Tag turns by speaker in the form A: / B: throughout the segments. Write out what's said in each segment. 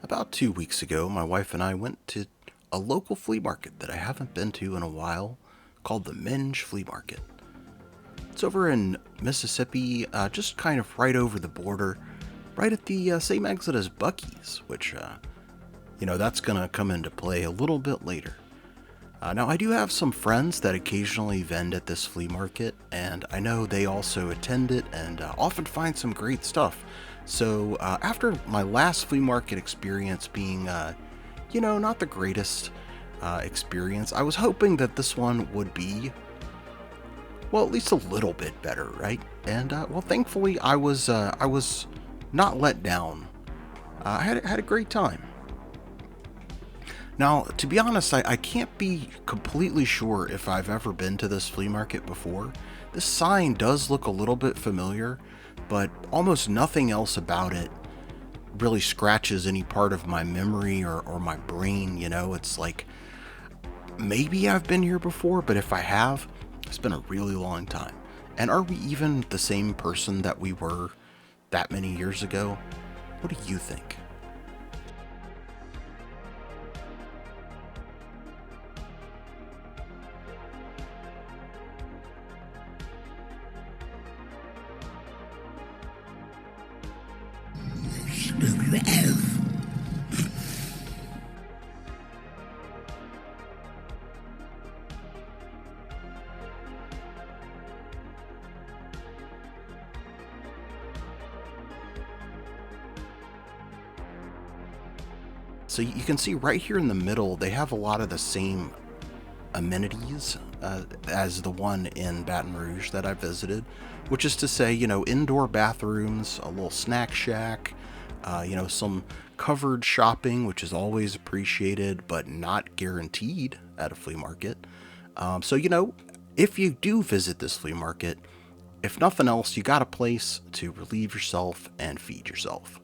A: About 2 weeks ago, my wife and I went to a local flea market that I haven't been to in a while called the Menge Flea Market. It's over in Mississippi, just kind of right over the border, right at the same exit as Buc-ee's, which, that's going to come into play a little bit later. Now, I do have some friends that occasionally vend at this flea market, and I know they also attend it and often find some great stuff. So, after my last flea market experience being, not the greatest experience, I was hoping that this one would be, well, at least a little bit better, right? And, thankfully, I was not let down. I had a great time. Now, to be honest, I can't be completely sure if I've ever been to this flea market before. This sign does look a little bit familiar, but almost nothing else about it really scratches any part of my memory or my brain, It's like, maybe I've been here before, but if I have, it's been a really long time. And are we even the same person that we were that many years ago? What do you think? So you can see right here in the middle, they have a lot of the same amenities as the one in Baton Rouge that I visited, which is to say, indoor bathrooms, a little snack shack, some covered shopping, which is always appreciated, but not guaranteed at a flea market. If you do visit this flea market, if nothing else, you got a place to relieve yourself and feed yourself.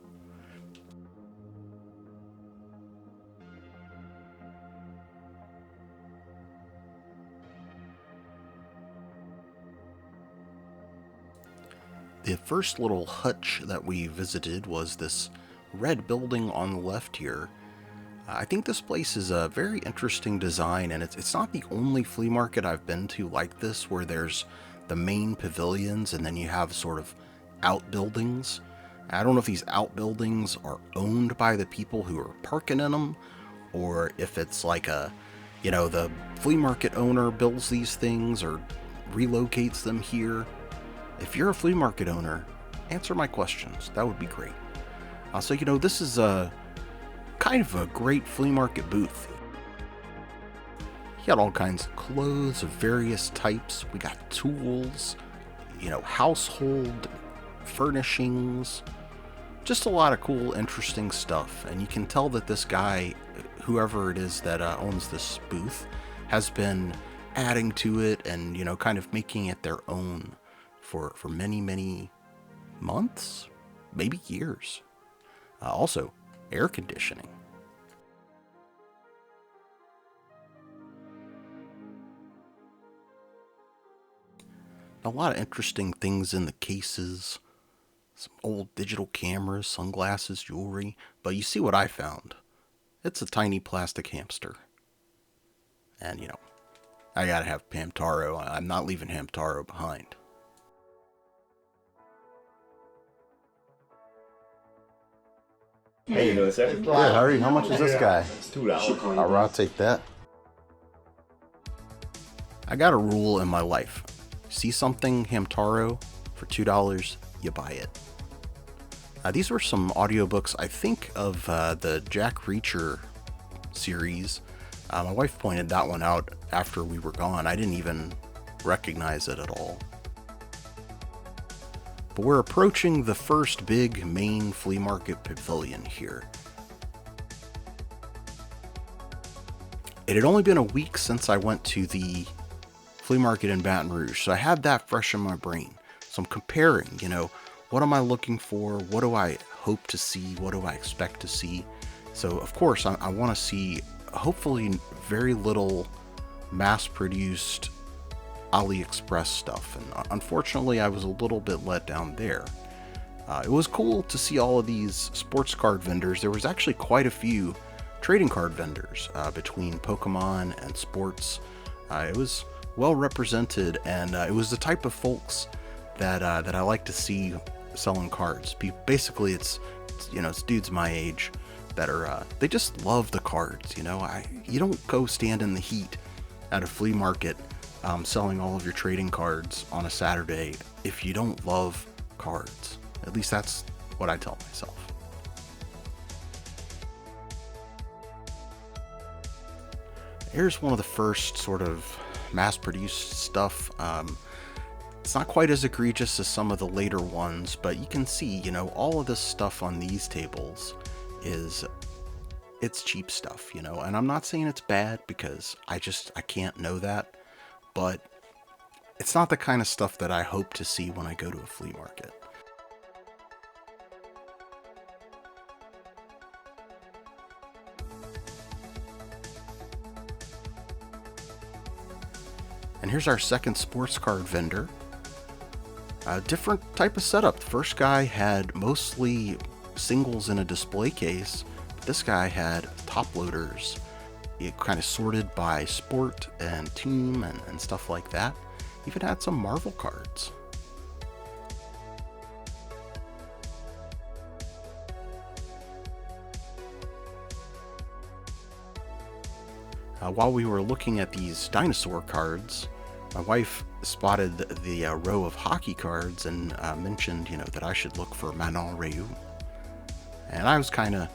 A: The first little hutch that we visited was this red building on the left here. I think this place is a very interesting design, and it's not the only flea market I've been to like this, where there's the main pavilions and then you have sort of outbuildings. I don't know if these outbuildings are owned by the people who are parking in them, or if it's like the flea market owner builds these things or relocates them here. If you're a flea market owner, answer my questions. That would be great. This is a kind of a great flea market booth. You got all kinds of clothes of various types. We got tools, household furnishings, just a lot of cool, interesting stuff. And you can tell that this guy, whoever it is that owns this booth, has been adding to it and, kind of making it their own for many, many months, maybe years. Also, air conditioning. A lot of interesting things in the cases. Some old digital cameras, sunglasses, jewelry. But you see what I found. It's a tiny plastic hamster. And, I gotta have Hamtaro. I'm not leaving Hamtaro behind.
B: Hey, you know, sir.
A: Good, how are you? How much is this guy?
B: It's $2.
A: I'll take that. I got a rule in my life. See something Hamtaro for $2, you buy it. These were some audiobooks, I think, of the Jack Reacher series. My wife pointed that one out after we were gone. I didn't even recognize it at all. But we're approaching the first big main flea market pavilion here. It had only been a week since I went to the flea market in Baton Rouge, so I had that fresh in my brain. So I'm comparing, what am I looking for? What do I hope to see? What do I expect to see? So, of course, I want to see, hopefully, very little mass-produced AliExpress stuff, and unfortunately I was a little bit let down there. It was cool to see all of these sports card vendors. There was actually quite a few trading card vendors between Pokemon and sports. It was well represented, and it was the type of folks that I like to see selling cards. Basically, it's dudes my age that are they just love the cards. You don't go stand in the heat at a flea market selling all of your trading cards on a Saturday if you don't love cards. At least that's what I tell myself. Here's one of the first sort of mass-produced stuff. It's not quite as egregious as some of the later ones, but you can see, all of this stuff on these tables it's cheap stuff, and I'm not saying it's bad because I can't know that, but it's not the kind of stuff that I hope to see when I go to a flea market. And here's our second sports card vendor. A different type of setup. The first guy had mostly singles in a display case, but this guy had top loaders. It kind of sorted by sport and team and stuff like that. Even had some Marvel cards. While we were looking at these dinosaur cards, my wife spotted the row of hockey cards and mentioned, that I should look for Manon Ryu. And I was kind of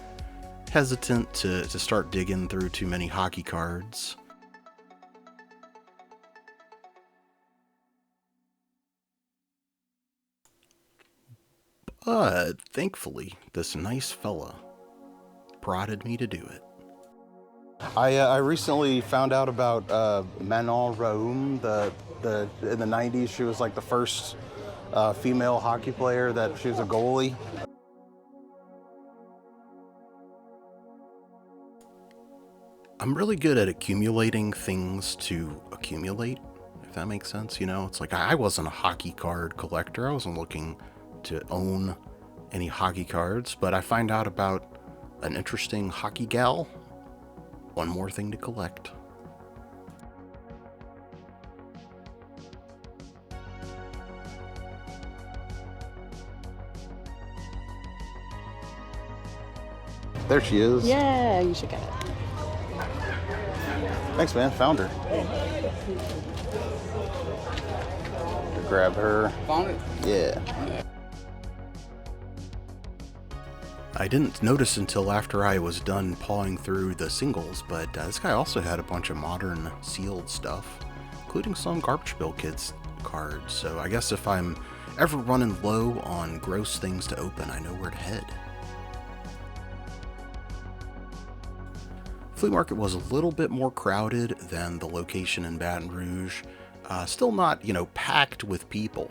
A: hesitant to start digging through too many hockey cards. But thankfully, this nice fella prodded me to do it. I recently found out about Manon Ryu. In the 90s, she was like the first female hockey player that she was a goalie. I'm really good at accumulating things to accumulate, if that makes sense. It's like I wasn't a hockey card collector. I wasn't looking to own any hockey cards, but I find out about an interesting hockey gal. One more thing to collect. There she is.
B: Yeah, you should get it.
A: Thanks, man. Found her. Grab her.
C: Found it?
A: Yeah. I didn't notice until after I was done pawing through the singles, but this guy also had a bunch of modern sealed stuff, including some Garbage Bill Kids cards. So I guess if I'm ever running low on gross things to open, I know where to head. Flea market was a little bit more crowded than the location in Baton Rouge. Still not, packed with people.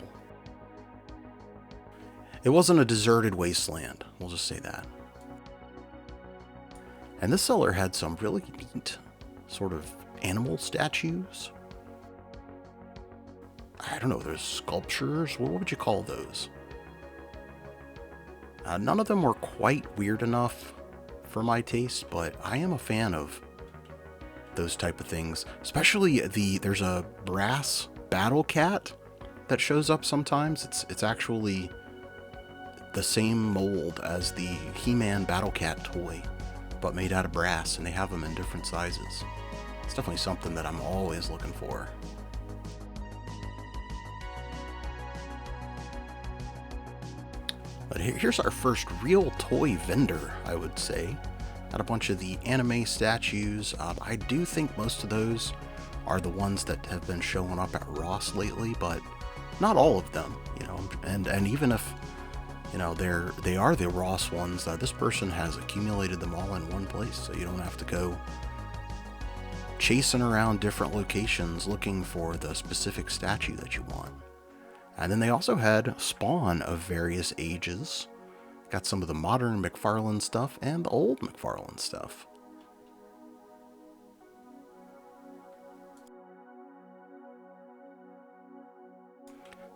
A: It wasn't a deserted wasteland, we'll just say that. And this seller had some really neat sort of animal statues. I don't know, those sculptures? What would you call those? None of them were quite weird enough for my taste, but I am a fan of those type of things. Especially there's a brass battle cat that shows up sometimes. It's actually the same mold as the He-Man Battle Cat toy, but made out of brass, and they have them in different sizes. It's definitely something that I'm always looking for. But here's our first real toy vendor, I would say. Got a bunch of the anime statues. I do think most of those are the ones that have been showing up at Ross lately, but not all of them, and even if they are the Ross ones, this person has accumulated them all in one place, so you don't have to go chasing around different locations looking for the specific statue that you want. And then they also had Spawn of various ages. Got some of the modern McFarlane stuff and the old McFarlane stuff.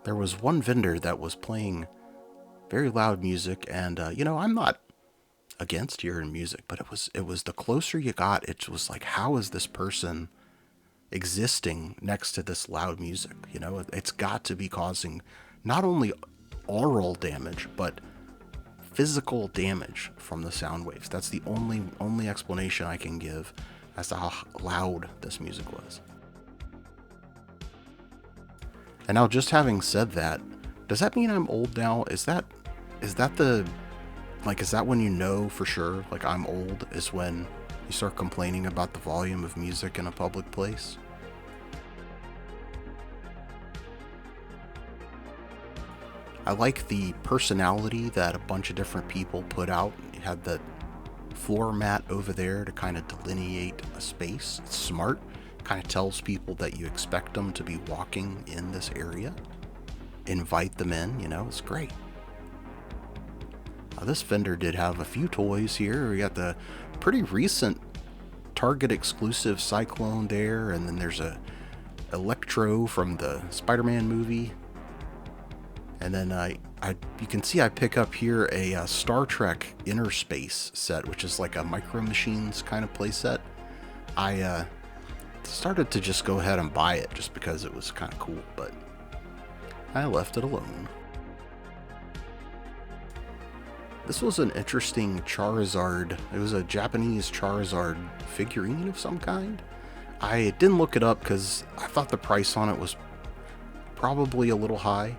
A: There was one vendor that was playing very loud music, and I'm not against hearing music, but it was the closer you got, it was like, how is this person existing next to this loud music? It's got to be causing not only aural damage, but physical damage from the sound waves. That's the only explanation I can give as to how loud this music was. And now, just having said that, does that mean I'm old now? Is that when you know for sure, like, I'm old, is when you start complaining about the volume of music in a public place? I like the personality that a bunch of different people put out. You had the floor mat over there to kind of delineate a space. It's smart. Kind of tells people that you expect them to be walking in this area. Invite them in, it's great. This vendor did have a few toys here. We got the pretty recent Target exclusive Cyclone there, and then there's a Electro from the Spider-Man movie. And then you can see I pick up here a Star Trek Inner Space set, which is like a Micro Machines kind of play set. I started to just go ahead and buy it just because it was kind of cool, but I left it alone. This was an interesting Charizard. It was a Japanese Charizard figurine of some kind. I didn't look it up because I thought the price on it was probably a little high.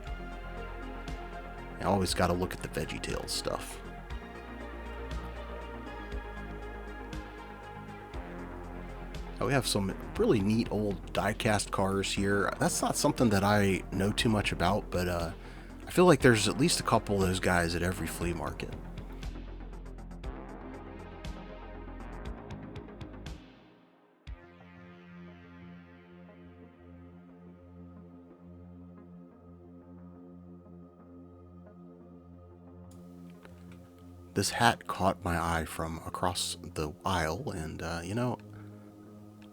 A: I always got to look at the VeggieTales stuff. We have some really neat old die-cast cars here. That's not something that I know too much about, but I feel like there's at least a couple of those guys at every flea market. This hat caught my eye from across the aisle, and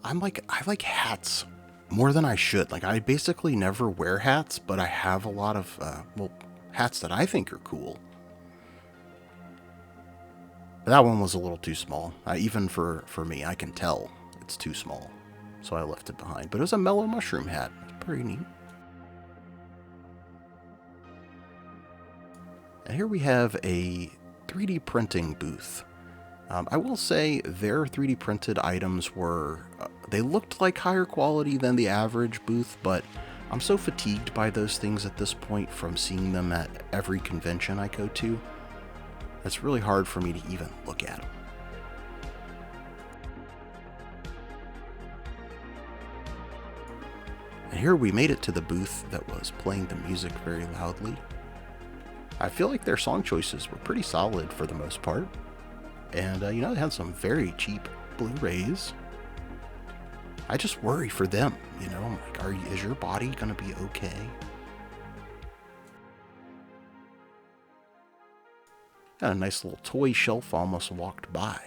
A: I like hats more than I should. Like, I basically never wear hats, but I have a lot of hats that I think are cool. But that one was a little too small. Even for me, I can tell it's too small, so I left it behind. But it was a mellow mushroom hat. It's pretty neat. And here we have a 3D printing booth. I will say their 3D printed items were, they looked like higher quality than the average booth, but I'm so fatigued by those things at this point from seeing them at every convention I go to. It's really hard for me to even look at them. And here we made it to the booth that was playing the music very loudly. I feel like their song choices were pretty solid for the most part. And, they had some very cheap Blu-rays. I just worry for them, I'm like, is your body going to be okay? Got a nice little toy shelf, almost walked by.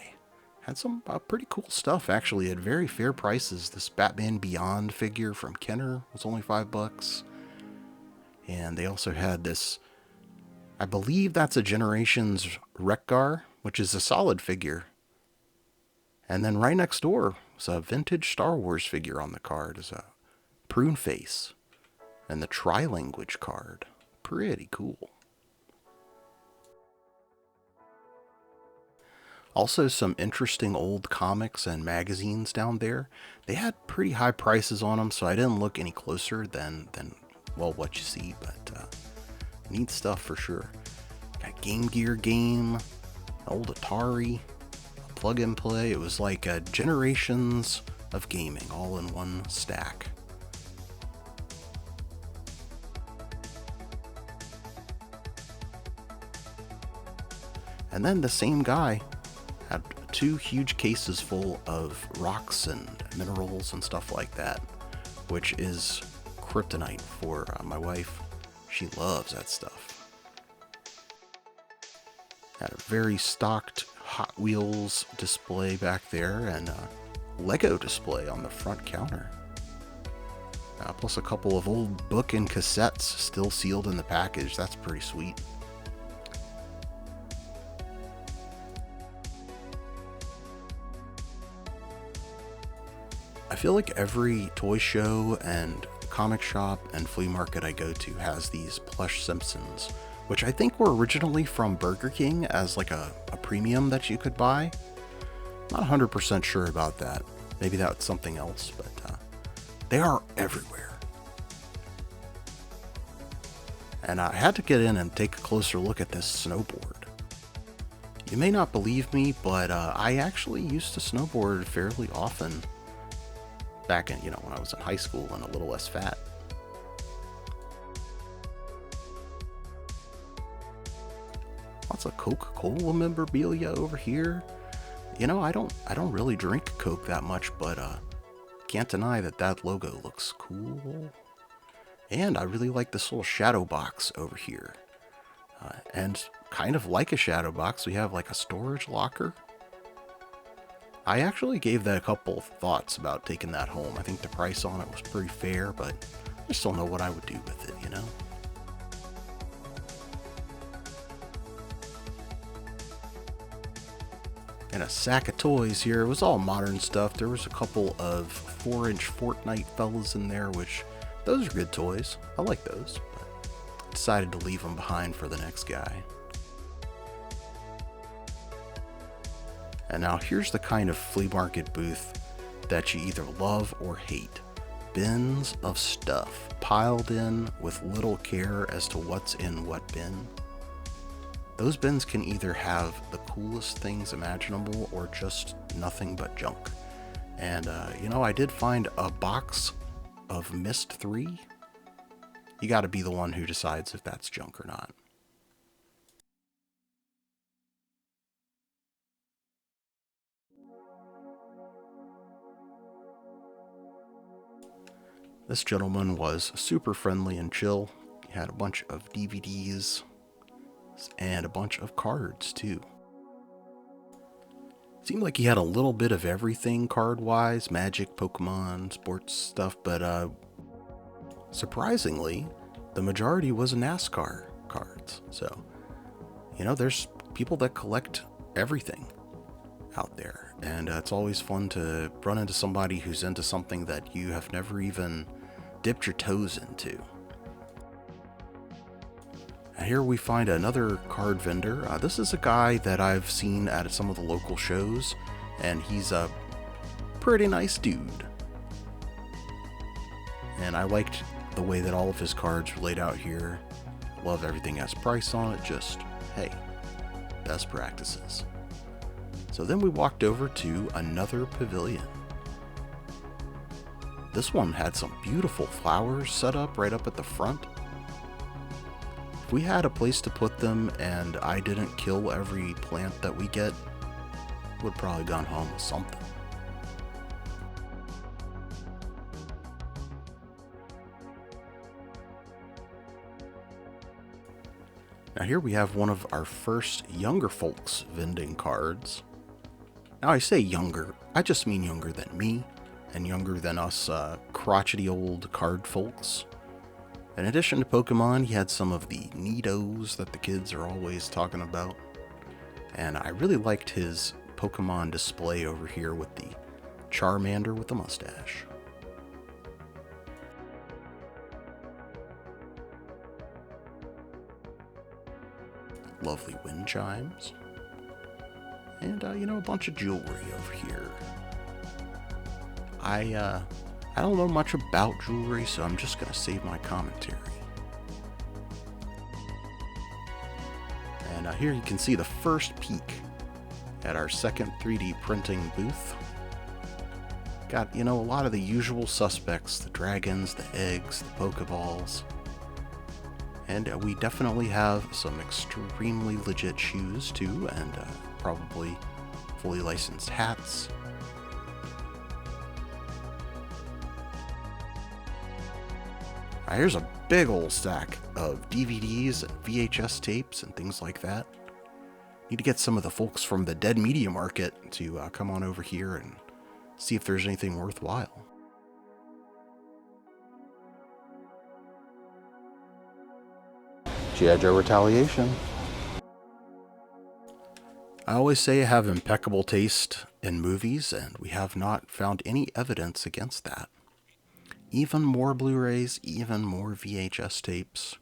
A: Had some pretty cool stuff, actually, at very fair prices. This Batman Beyond figure from Kenner was only $5. And they also had this, I believe that's a Generations Wreck-Gar, which is a solid figure. And then right next door was a vintage Star Wars figure on the card. Is a prune face. And the tri-language card. Pretty cool. Also some interesting old comics and magazines down there. They had pretty high prices on them, so I didn't look any closer than what you see, but neat stuff for sure. Got Game Gear game, old Atari, plug and play. It was like generations of gaming all in one stack. And then the same guy had 2 huge cases full of rocks and minerals and stuff like that, which is kryptonite for my wife. She loves that stuff. Had a very stocked Hot Wheels display back there and a Lego display on the front counter. Plus a couple of old book and cassettes still sealed in the package. That's pretty sweet. I feel like every toy show and comic shop and flea market I go to has these plush Simpsons, which I think were originally from Burger King as like a premium that you could buy. Not 100% sure about that. Maybe that's something else, but they are everywhere. And I had to get in and take a closer look at this snowboard. You may not believe me, but I actually used to snowboard fairly often back in, when I was in high school and a little less fat. Lots of Coca-Cola memorabilia over here. I don't really drink Coke that much, but can't deny that logo looks cool. And I really like this little shadow box over here. And kind of like a shadow box, we have like a storage locker. I actually gave that a couple of thoughts about taking that home. I think the price on it was pretty fair, but I just don't know what I would do with it, And a sack of toys here. It was all modern stuff. There was a couple of 4-inch Fortnite fellas in there, which those are good toys. I like those, but I decided to leave them behind for the next guy. And now here's the kind of flea market booth that you either love or hate. Bins of stuff piled in with little care as to what's in what bin. Those bins can either have the coolest things imaginable or just nothing but junk. And, I did find a box of Mist 3. You gotta be the one who decides if that's junk or not. This gentleman was super friendly and chill. He had a bunch of DVDs and a bunch of cards too. Seemed like he had a little bit of everything card-wise, Magic, Pokemon, sports stuff, but surprisingly, the majority was NASCAR cards. So, there's people that collect everything out there, and it's always fun to run into somebody who's into something that you have never even dipped your toes into. And here we find another card vendor. This is a guy that I've seen at some of the local shows, and he's a pretty nice dude. And I liked the way that all of his cards were laid out here. Love everything has price on it, just, hey, best practices. So then we walked over to another pavilion. This one had some beautiful flowers set up right up at the front. If we had a place to put them and I didn't kill every plant that we get, would probably gone home with something. Now here we have one of our first younger folks vending cards. Now I say younger, I just mean younger than me and younger than us crotchety old card folks. In addition to Pokemon, he had some of the Neatos that the kids are always talking about. And I really liked his Pokemon display over here with the Charmander with the mustache. Lovely wind chimes. And, a bunch of jewelry over here. I don't know much about jewelry, so I'm just going to save my commentary. And here you can see the first peek at our second 3D printing booth. Got, a lot of the usual suspects, the dragons, the eggs, the Pokeballs. And we definitely have some extremely legit shoes too, and probably fully licensed hats. Here's a big old stack of DVDs and VHS tapes and things like that. Need to get some of the folks from the Dead Media Market to come on over here and see if there's anything worthwhile. G.I. Joe Retaliation. I always say I have impeccable taste in movies, and we have not found any evidence against that. Even more Blu-rays, even more VHS tapes.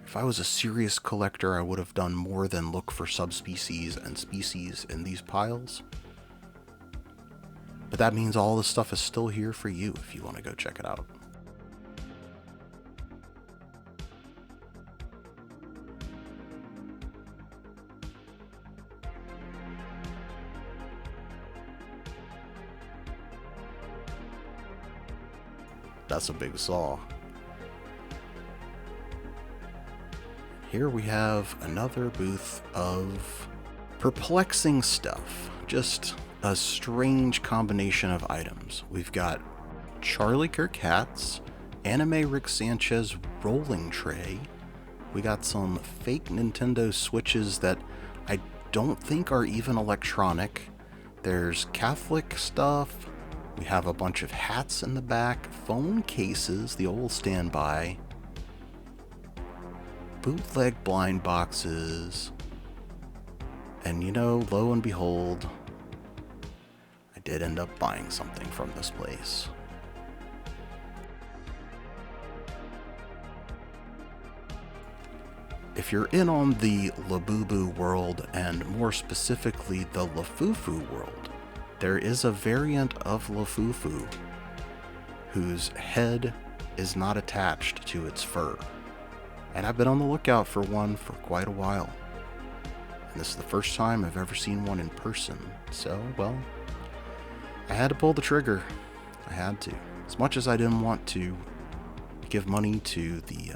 A: If I was a serious collector, I would have done more than look for subspecies and species in these piles. But that means all this stuff is still here for you if you want to go check it out. That's a big saw. Here we have another booth of perplexing stuff. Just a strange combination of items. We've got Charlie Kirk hats, Anime Rick Sanchez rolling tray. We got some fake Nintendo Switches that I don't think are even electronic. There's Catholic stuff. We have a bunch of hats in the back, phone cases, the old standby, bootleg blind boxes, and you know, lo and behold, I did end up buying something from this place. If you're in on the Labubu world, and more specifically the Lafufu world, there is a variant of Lafufu whose head is not attached to its fur. And I've been on the lookout for one for quite a while. And this is the first time I've ever seen one in person. So, well, I had to pull the trigger. I had to. As much as I didn't want to give money to the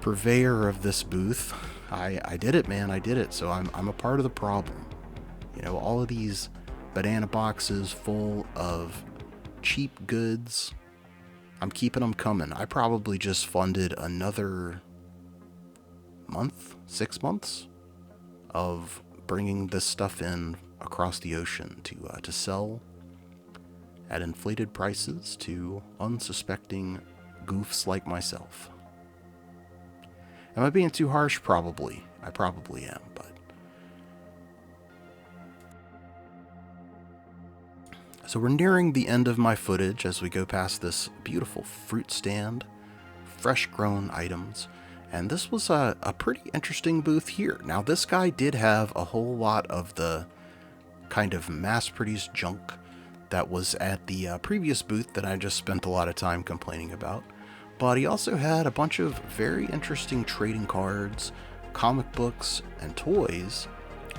A: purveyor of this booth, I did it, man. I did it. So I'm a part of the problem. You know, all of these banana boxes full of cheap goods, I'm keeping them coming. I probably just funded another month, 6 months of bringing this stuff in across the ocean to sell at inflated prices to unsuspecting goofs like myself. Am I being too harsh? Probably. I probably am, but so we're nearing the end of my footage as we go past this beautiful fruit stand, fresh grown items, and this was a pretty interesting booth here. Now this guy did have a whole lot of the kind of mass-produced junk that was at the previous booth that I just spent a lot of time complaining about, but he also had a bunch of very interesting trading cards, comic books, and toys,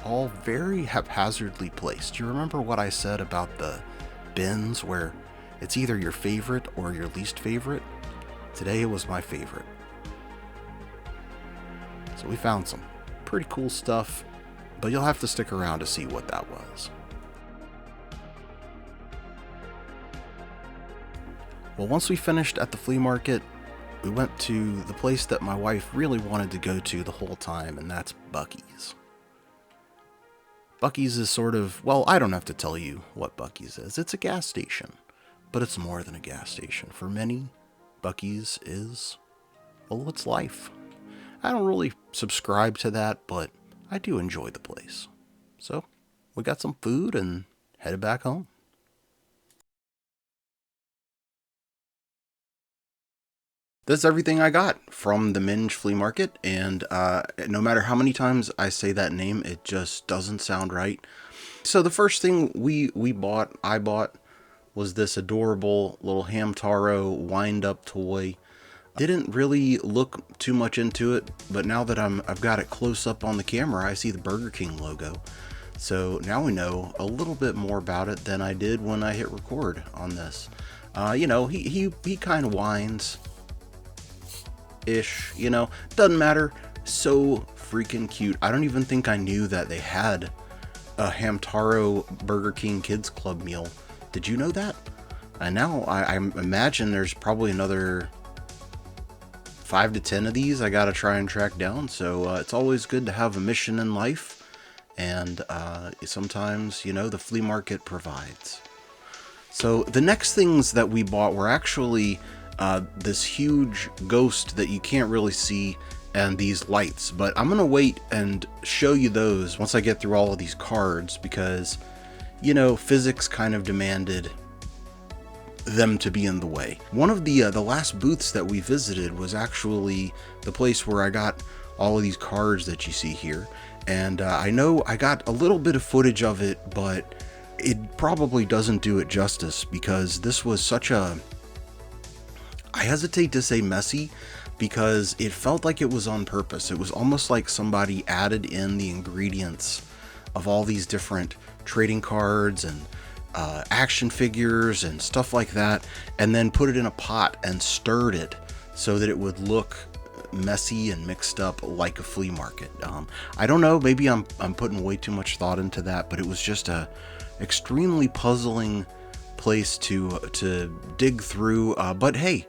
A: all very haphazardly placed. Do you remember what I said about the bins where it's either your favorite or your least favorite? Today it was my favorite. So we found some pretty cool stuff, but you'll have to stick around to see what that was. Well, once we finished at the flea market, we went to the place that my wife really wanted to go to the whole time, and that's Buc-ee's. Buc-ee's is sort of, well, I don't have to tell you what Buc-ee's is. It's a gas station, but it's more than a gas station. For many, Buc-ee's is, well, it's life. I don't really subscribe to that, but I do enjoy the place. So, we got some food and headed back home. That's everything I got from the Menge Flea Market, and no matter how many times I say that name, it just doesn't sound right. So the first thing I bought, was this adorable little Hamtaro wind-up toy. Didn't really look too much into it, but now that I've got it close up on the camera, I see the Burger King logo. So now we know a little bit more about it than I did when I hit record on this. You know, he kind of whines. Ish, you know, doesn't matter. So freaking cute. I don't even think I knew that they had a Hamtaro Burger King Kids Club meal. Did you know that? And now I imagine there's probably another 5 to 10 of these I gotta try and track down. So it's always good to have a mission in life, and sometimes, you know, the flea market provides. So the next things that we bought were actually this huge ghost that you can't really see, and these lights, but I'm gonna wait and show you those once I get through all of these cards, because, you know, physics kind of demanded them to be in the way. One of the last booths that we visited was actually the place where I got all of these cards that you see here, and I know I got a little bit of footage of it, but it probably doesn't do it justice, because this was such a, I hesitate to say messy, because it felt like it was on purpose. It was almost like somebody added in the ingredients of all these different trading cards and action figures and stuff like that, and then put it in a pot and stirred it so that it would look messy and mixed up like a flea market. I don't know, maybe I'm putting way too much thought into that, but it was just a extremely puzzling place to dig through. But hey,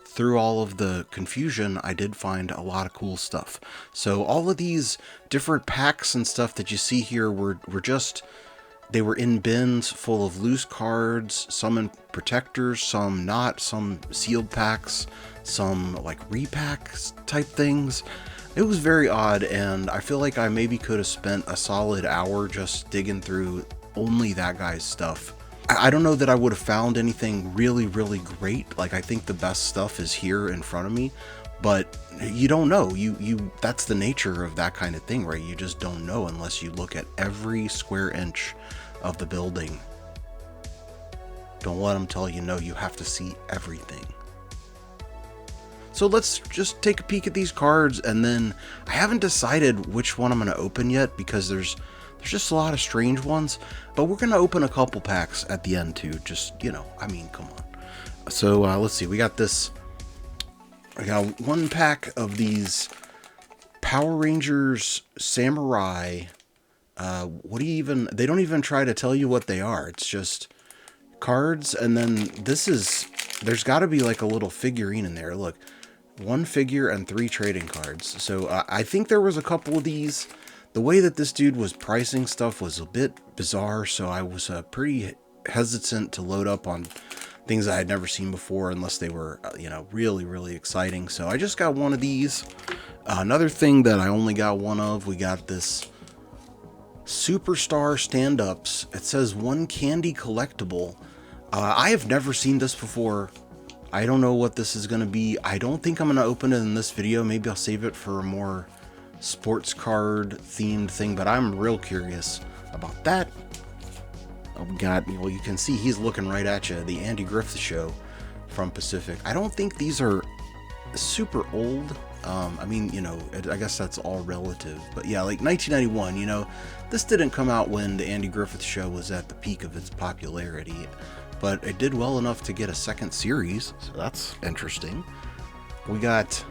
A: through all of the confusion, I did find a lot of cool stuff. So all of these different packs and stuff that you see here were just, they were in bins full of loose cards, some in protectors, some not, some sealed packs, some like repacks type things. It was very odd, and I feel like I maybe could have spent a solid hour just digging through only that guy's stuff. I don't know that I would have found anything really, really great. Like, I think the best stuff is here in front of me, but you don't know. You that's the nature of that kind of thing, right? You just don't know unless you look at every square inch of the building. Don't let them tell you no, you have to see everything. So let's just take a peek at these cards, and then I haven't decided which one I'm going to open yet, because there's just a lot of strange ones, but we're going to open a couple packs at the end too. Just, you know, I mean, come on. So let's see, we got this, I got one pack of these Power Rangers Samurai. What do you even, they don't even try to tell you what they are. It's just cards, and then this is, there's got to be like a little figurine in there. Look, one figure and 3 trading cards. So I think there was a couple of these. The way that this dude was pricing stuff was a bit bizarre, so I was pretty hesitant to load up on things I had never seen before, unless they were, you know, really, really exciting. So I just got one of these. Another thing that I only got one of, we got this Superstar stand-ups. It says 1 candy collectible. I have never seen this before. I don't know what this is going to be. I don't think I'm going to open it in this video. Maybe I'll save it for a more sports card themed thing, but I'm real curious about that. We got, well, you can see he's looking right at you, the Andy Griffith Show from Pacific. I don't think these are super old. I mean, you know, I guess that's all relative, but yeah, like 1991, you know, this didn't come out when the Andy Griffith Show was at the peak of its popularity, but it did well enough to get a second series, so that's interesting. We got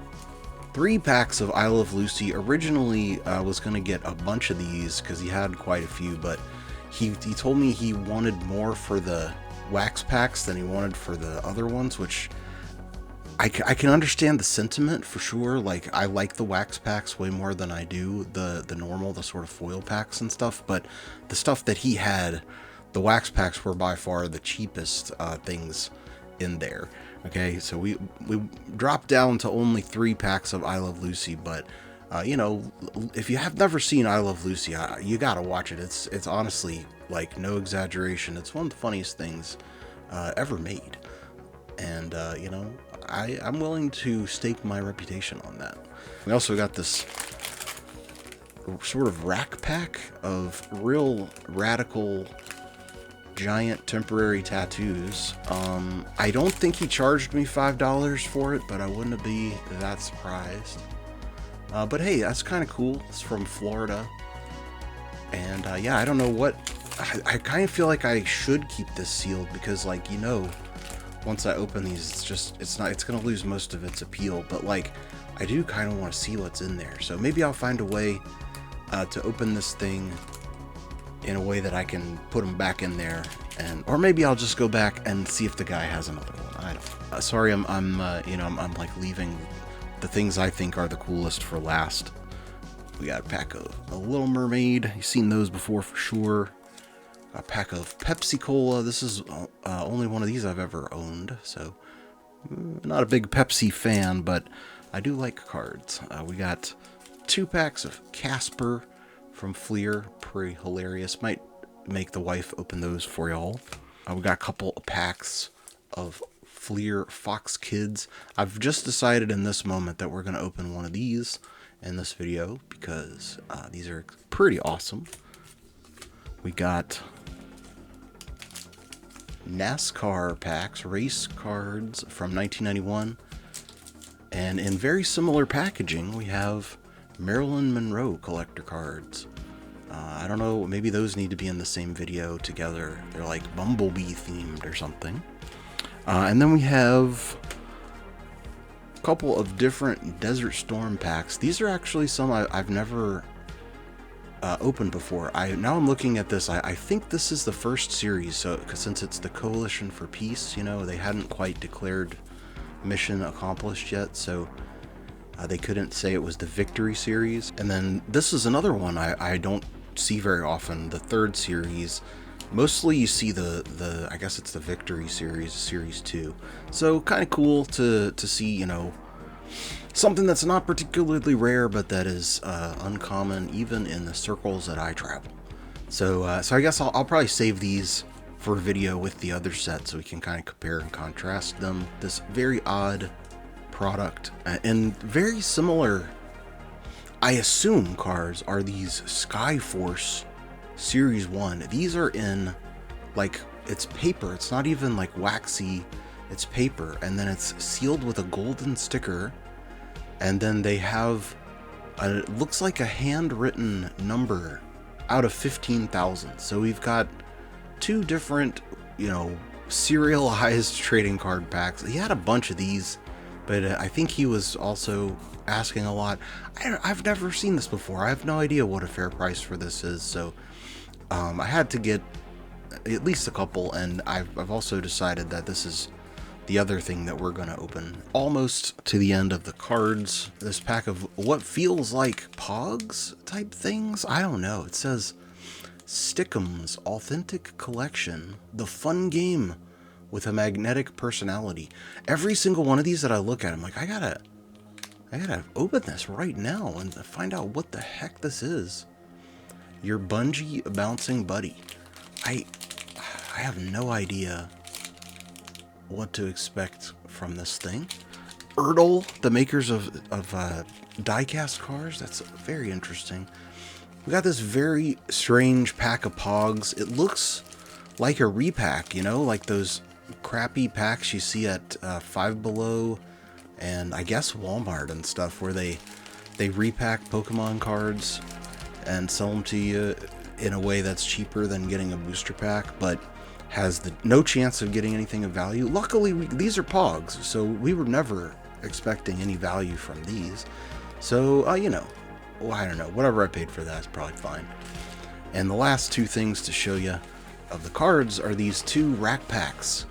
A: 3 packs of I Love Lucy. Originally, I was going to get a bunch of these because he had quite a few, but he told me he wanted more for the wax packs than he wanted for the other ones, which I can understand the sentiment for sure. Like, I like the wax packs way more than I do the normal, the sort of foil packs and stuff, but the stuff that he had, the wax packs were by far the cheapest things in there. Okay, so we dropped down to only 3 packs of I Love Lucy, but you know, if you have never seen I Love Lucy, you gotta watch it. It's honestly, like, no exaggeration, it's one of the funniest things ever made, and you know, I'm willing to stake my reputation on that. We also got this sort of rack pack of real radical giant temporary tattoos. I don't think he charged me $5 for it, but I wouldn't be that surprised. But hey, that's kind of cool. It's from Florida, and yeah, I don't know what, I kind of feel like I should keep this sealed, because, like, you know, once I open these, it's gonna lose most of its appeal, but like, I do kind of want to see what's in there. So maybe I'll find a way to open this thing in a way that I can put them back in there, or maybe I'll just go back and see if the guy has another one. I don't. Sorry, I'm like leaving the things I think are the coolest for last. We got a pack of a Little Mermaid. You've seen those before for sure. A pack of Pepsi Cola. This is only one of these I've ever owned, so not a big Pepsi fan, but I do like cards. We got 2 packs of Casper from Fleer. Pretty hilarious. Might make the wife open those for y'all. We got a couple of packs of Fleer Fox Kids. I've just decided in this moment that we're going to open one of these in this video because these are pretty awesome. We got NASCAR packs, race cards from 1991. And in very similar packaging, we have Marilyn Monroe collector cards. I don't know, maybe those need to be in the same video together. They're like Bumblebee themed or something. And then we have a couple of different Desert Storm packs. These are actually some I've never opened before. Now I'm looking at this. I think this is the first series, so since it's the Coalition for Peace, you know, they hadn't quite declared mission accomplished yet, so they couldn't say it was the Victory series. And then this is another one I don't see very often, the 3rd series. Mostly you see the I guess it's the Victory series, series 2. So kind of cool to see, you know, something that's not particularly rare, but that is uncommon even in the circles that I travel. So I guess I'll probably save these for a video with the other set so we can kind of compare and contrast them. This very odd product and very similar, I assume, cards are these Skyforce Series 1. These are in, like, it's paper. It's not even like waxy. It's paper, and then it's sealed with a golden sticker, and then they have it looks like a handwritten number out of 15,000. So we've got 2 different, you know, serialized trading card packs. He had a bunch of these, but I think he was also asking a lot. I've never seen this before. I have no idea what a fair price for this is, so I had to get at least a couple, and I've also decided that this is the other thing that we're going to open. Almost to the end of the cards, this pack of what feels like Pogs type things. I don't know. It says Stick'em's Authentic Collection, the fun game with a magnetic personality. Every single one of these that I look at, I'm like, I gotta open this right now and find out what the heck this is. Your bungee bouncing buddy. I have no idea what to expect from this thing. Ertl, the makers of die-cast cars. That's very interesting. We got this very strange pack of Pogs. It looks like a repack, you know, like those crappy packs you see at Five Below and I guess Walmart and stuff, where they repack Pokemon cards and sell them to you in a way that's cheaper than getting a booster pack, but has no chance of getting anything of value. Luckily, these are Pogs, so we were never expecting any value from these. So, you know, well, I don't know, whatever I paid for that is probably fine. And the last 2 things to show you of the cards are these 2 rack packs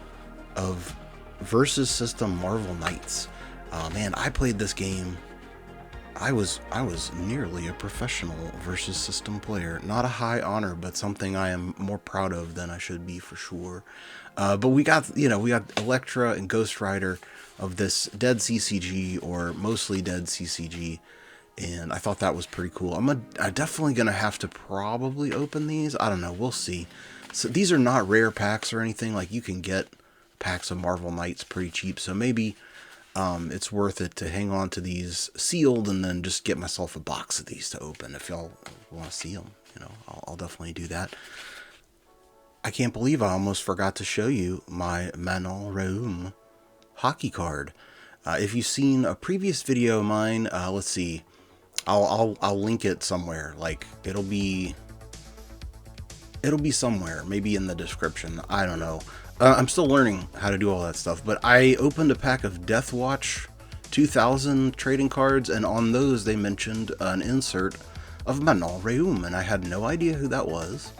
A: of Versus System Marvel Knights. Man, I played this game. I was nearly a professional Versus System player. Not a high honor, but something I am more proud of than I should be, for sure. But we got Elektra and Ghost Rider of this dead CCG, or mostly dead CCG, and I thought that was pretty cool. I'm definitely gonna have to probably open these. I don't know, we'll see. So these are not rare packs or anything. Like, you can get packs of Marvel Knights pretty cheap, so maybe it's worth it to hang on to these sealed and then just get myself a box of these to open. If y'all want to see them, you know, I'll definitely do that. I can't believe I almost forgot to show you my Manon Rhéaume hockey card. If you've seen a previous video of mine, let's see, I'll link it somewhere. Like, it'll be somewhere, maybe in the description. I don't know. I'm still learning how to do all that stuff, but I opened a pack of Death Watch 2000 trading cards, and on those they mentioned an insert of Manon Rhéaume, and I had no idea who that was.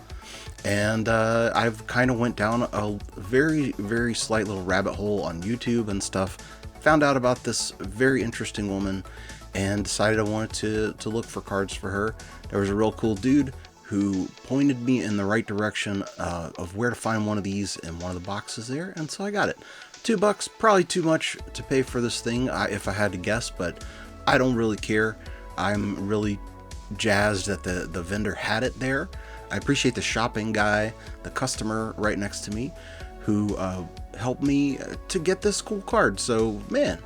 A: And I've kind of went down a very, very slight little rabbit hole on YouTube and stuff, found out about this very interesting woman, and decided I wanted to look for cards for her. There was a real cool dude who pointed me in the right direction of where to find one of these in one of the boxes there, and so I got it. $2, probably too much to pay for this thing if I had to guess, but I don't really care. I'm really jazzed that the vendor had it there. I appreciate the shopping guy, the customer right next to me, who helped me to get this cool card. So man,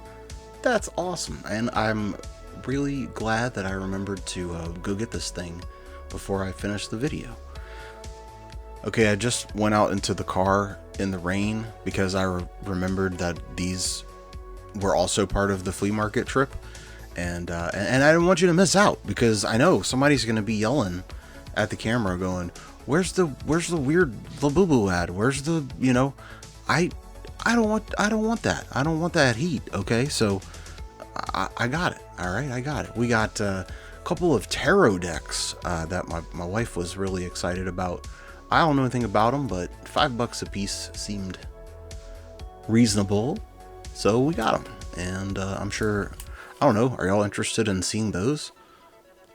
A: that's awesome, and I'm really glad that I remembered to go get this thing before I finished the video. Okay, I just went out into the car in the rain because I remembered that these were also part of the flea market trip, and I didn't want you to miss out, because I know somebody's going to be yelling at the camera going, where's the weird Labubu ad? Where's the, you know, I don't want that. I don't want that heat. Okay, so I got it. All right, I got it. We got a couple of tarot decks that my wife was really excited about. I don't know anything about them, but $5 a piece seemed reasonable, so we got them. And I'm sure, I don't know, are y'all interested in seeing those?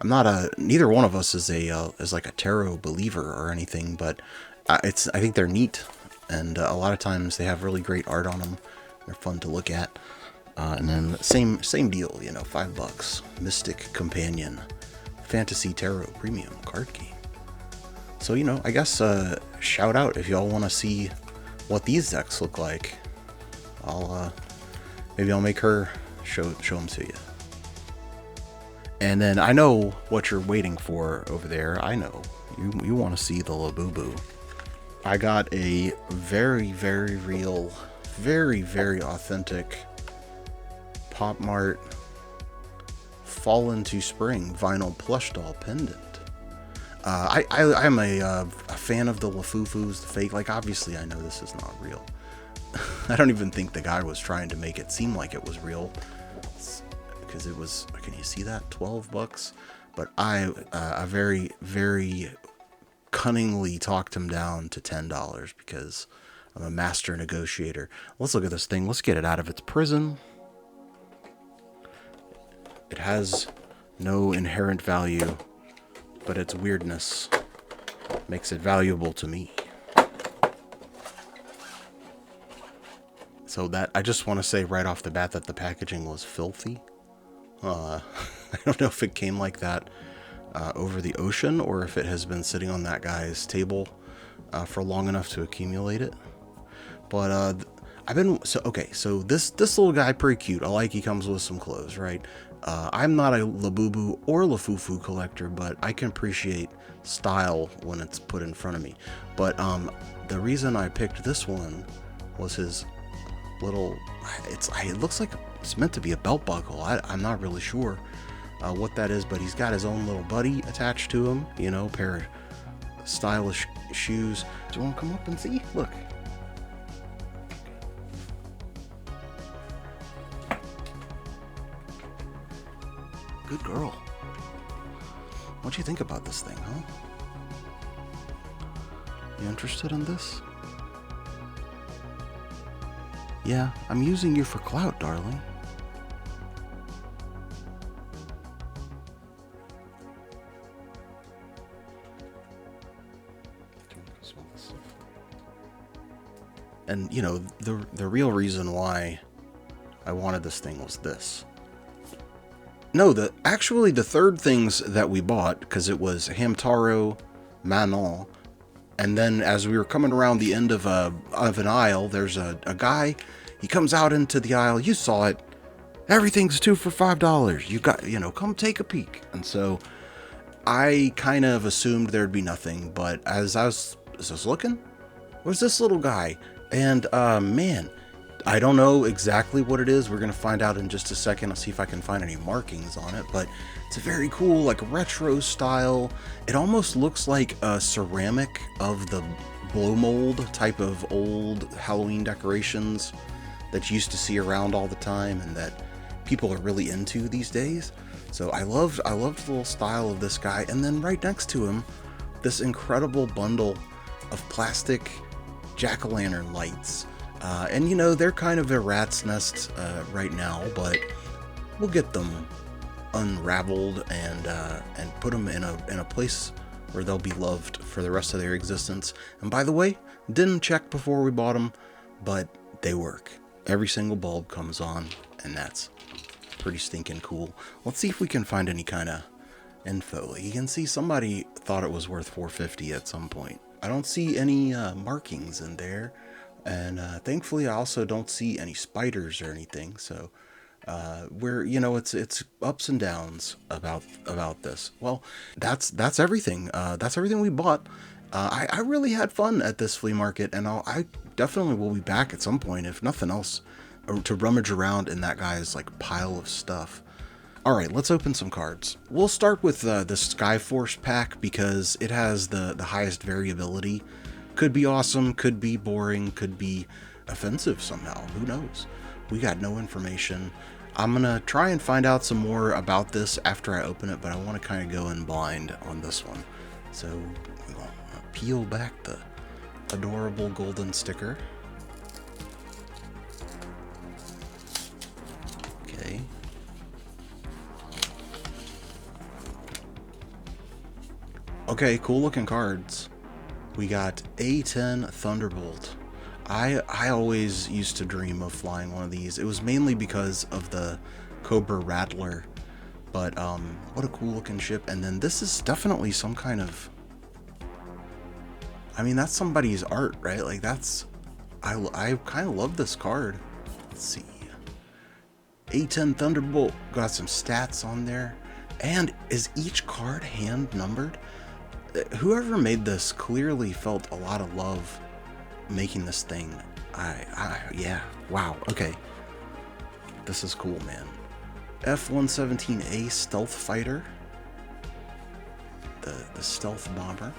A: I'm not neither one of us is like a tarot believer or anything, but I think they're neat, and a lot of times they have really great art on them. They're fun to look at. And then same deal, you know, $5. Mystic Companion Fantasy Tarot Premium card game. So, you know, I guess shout out if y'all want to see what these decks look like. Maybe I'll make her show them to you. And then I know what you're waiting for over there. I know you want to see the Labubu. I got a very, very real, very, very authentic Pop Mart Fall into Spring vinyl plush doll pendant. I'm a fan of the Lafufus, the fake. Like, obviously I know this is not real. I don't even think the guy was trying to make it seem like it was real, because it was, can you see that, $12? But I very, very cunningly talked him down to $10 because I'm a master negotiator. Let's look at this thing. Let's get it out of its prison. It has no inherent value, but its weirdness makes it valuable to me. So that, I just want to say right off the bat that the packaging was filthy. I don't know if it came like that over the ocean, or if it has been sitting on that guy's table for long enough to accumulate it. But so this little guy, pretty cute. I like, he comes with some clothes, right? I'm not a Labubu or Lafufu collector, but I can appreciate style when it's put in front of me. But the reason I picked this one was his little, it looks like it's meant to be a belt buckle. I'm not really sure what that is, but he's got his own little buddy attached to him, you know, pair of stylish shoes. Do you want to come up and see? Look. Good girl. What'd you think about this thing, huh? You interested in this? Yeah, I'm using you for clout, darling. And, you know, the real reason why I wanted this thing was this. No, actually the third things that we bought, because it was Hamtaro, Manon, and then as we were coming around the end of an aisle, there's a guy. He comes out into the aisle. You saw it. Everything's 2 for $5. You got, you know, come take a peek. And so I kind of assumed there'd be nothing, but as I was looking, was this little guy, and man, I don't know exactly what it is. We're gonna find out in just a second. I'll see if I can find any markings on it, but it's a very cool, like, retro style. It almost looks like a ceramic of the blow mold type of old Halloween decorations that you used to see around all the time and that people are really into these days. So I loved the little style of this guy. And then right next to him, this incredible bundle of plastic jack-o'-lantern lights. And you know, they're kind of a rat's nest right now, but we'll get them unraveled and put them in a place where they'll be loved for the rest of their existence. And by the way, didn't check before we bought them, but they work. Every single bulb comes on, and that's pretty stinking cool. Let's see if we can find any kind of info. You can see somebody thought it was worth 450 at some point. I don't see any markings in there, and thankfully I also don't see any spiders or anything. So we're, you know, it's ups and downs about this. Well, that's everything. That's everything we bought. I really had fun at this flea market, and I definitely will be back at some point, if nothing else, to rummage around in that guy's like pile of stuff. All right, let's open some cards. We'll start with the Skyforce pack because it has the highest variability. Could be awesome, could be boring, could be offensive somehow. Who knows? We got no information. I'm gonna try and find out some more about this after I open it, but I want to kind of go in blind on this one. So we're gonna peel back the adorable golden sticker. Okay. Okay, cool looking cards. We got A10 Thunderbolt. I always used to dream of flying one of these. It was mainly because of the Cobra Rattler, but what a cool looking ship. And then this is definitely some kind of, I mean, that's somebody's art, right? Like that's, I kind of love this card. Let's see. A10 Thunderbolt, got some stats on there. And is each card hand numbered? Whoever made this clearly felt a lot of love making this thing. Yeah, wow, okay. This is cool, man. F-117A Stealth Fighter. The stealth bomber.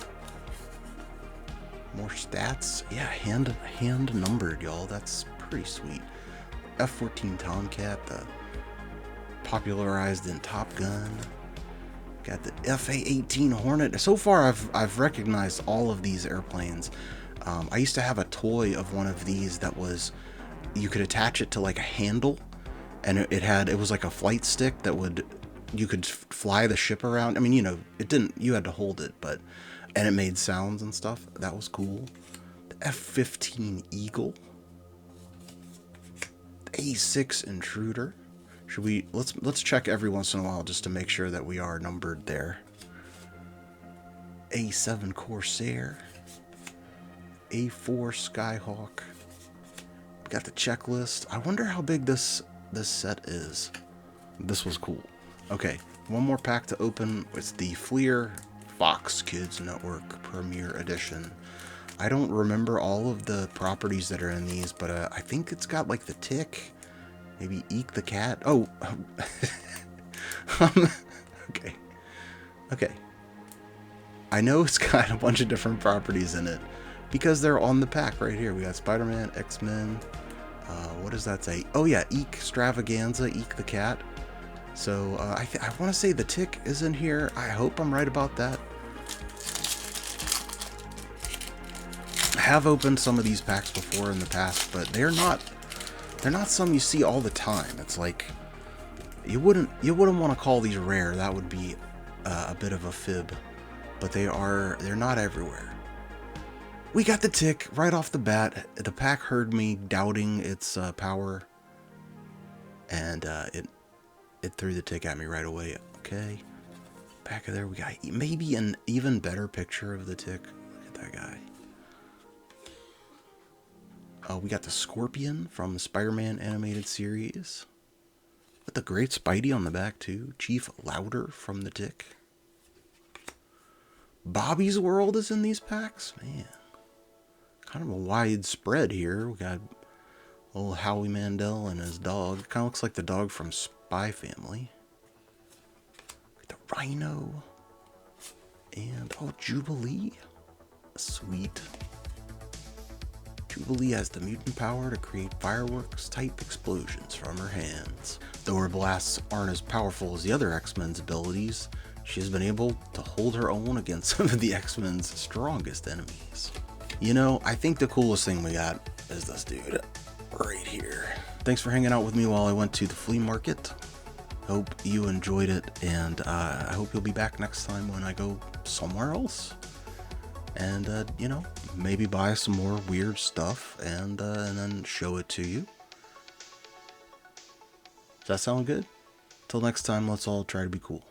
A: More stats. Yeah, hand numbered, y'all. That's pretty sweet. F-14 Tomcat, the popularized in Top Gun. Got the FA-18 Hornet. So far, I've recognized all of these airplanes. I used to have a toy of one of these that was, you could attach it to like a handle, and it was like a flight stick that you could fly the ship around. I mean, you know, you had to hold it, and it made sounds and stuff. That was cool. The F-15 Eagle. The A-6 Intruder. Let's check every once in a while just to make sure that we are numbered there. A7 Corsair. A4 Skyhawk. We got the checklist. I wonder how big this set is. This was cool. Okay, one more pack to open. It's the Fleer Fox Kids Network Premier Edition. I don't remember all of the properties that are in these, but I think it's got like the tick. Maybe Eek the cat. Oh, okay. I know it's got a bunch of different properties in it because they're on the pack right here. We got Spider-Man, X-Men. What does that say? Oh yeah, Eek Extravaganza, Eek the cat. So I want to say the tick is in here. I hope I'm right about that. I have opened some of these packs before in the past, but they're not some you see all the time. It's like you wouldn't want to call these rare. That would be a bit of a fib, but they're not everywhere. We got the tick right off the bat. The pack heard me doubting its power, and it threw the tick at me right away. Okay, back of there we got maybe an even better picture of the tick. Look at that guy. We got the Scorpion from the Spider-Man animated series. With the great Spidey on the back too. Chief Louder from the Tick. Bobby's World is in these packs. Man. Kind of a wide spread here. We got old Howie Mandel and his dog. Kind of looks like the dog from Spy Family. The Rhino. And, oh, Jubilee. Sweet. Jubilee has the mutant power to create fireworks-type explosions from her hands. Though her blasts aren't as powerful as the other X-Men's abilities, she has been able to hold her own against some of the X-Men's strongest enemies. You know, I think the coolest thing we got is this dude right here. Thanks for hanging out with me while I went to the flea market. Hope you enjoyed it, and I hope you'll be back next time when I go somewhere else. And, you know, maybe buy some more weird stuff and then show it to you. Does that sound good? Till next time, let's all try to be cool.